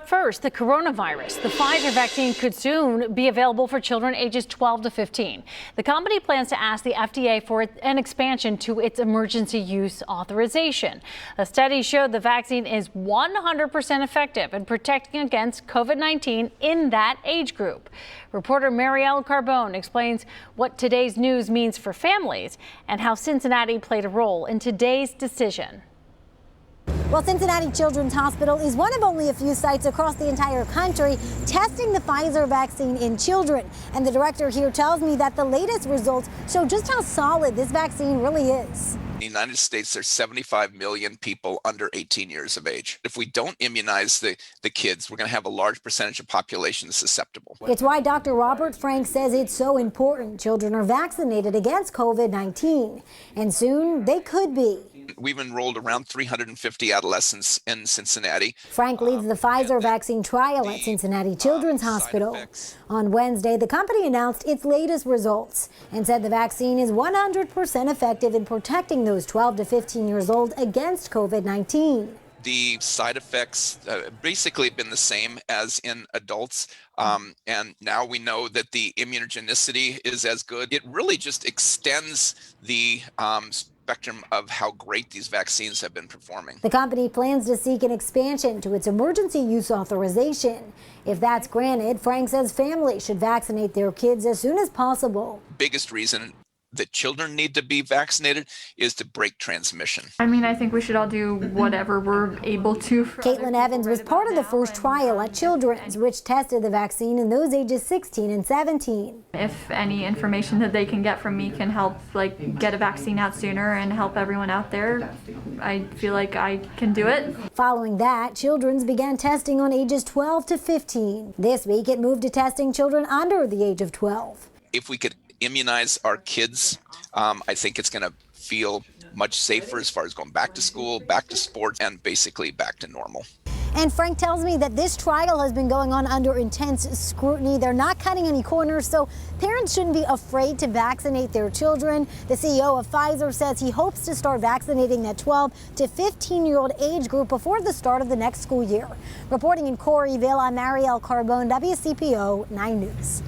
But first, the coronavirus. The Pfizer vaccine could soon be available for children ages 12 to 15. The company plans to ask the FDA for an expansion to its emergency use authorization. A study showed the vaccine is 100% effective in protecting against COVID-19 in that age group. Reporter Marielle Carbone explains what today's news means for families and how Cincinnati played a role in today's decision. Well, Cincinnati Children's Hospital is one of only a few sites across the entire country testing the Pfizer vaccine in children. And the director here tells me that the latest results show just how solid this vaccine really is. In the United States, there's 75 million people under 18 years of age. If we don't immunize the kids, we're going to have a large percentage of population susceptible. It's why Dr. Robert Frank says it's so important children are vaccinated against COVID-19. And soon they could be. We've enrolled around 350 adolescents in Cincinnati. Frank leads the Pfizer vaccine trial at Cincinnati Children's Hospital. On Wednesday, the company announced its latest results and said the vaccine is 100% effective in protecting those 12 to 15 years old against COVID-19. The side effects basically have been the same as in adults. And now we know that the immunogenicity is as good. It really just extends the spectrum of how great these vaccines have been performing. The company plans to seek an expansion to its emergency use authorization. If that's granted, Frank says families should vaccinate their kids as soon as possible. Biggest reason that children need to be vaccinated is to break transmission. I think we should all do whatever we're able to. Caitlin Evans was part of the first trial at Children's, which tested the vaccine in those ages 16 and 17. If any information that they can get from me can help get a vaccine out sooner and help everyone out there, I feel like I can do it. Following that, Children's began testing on ages 12 to 15. This week, it moved to testing children under the age of 12. If we could immunize our kids, I think it's going to feel much safer as far as going back to school, back to sports, and basically back to normal. And Frank tells me that this trial has been going on under intense scrutiny. They're not cutting any corners, so parents shouldn't be afraid to vaccinate their children. The CEO of Pfizer says he hopes to start vaccinating that 12 to 15-year-old age group before the start of the next school year. Reporting in Corryville, I'm Marielle Carbone, WCPO 9 News.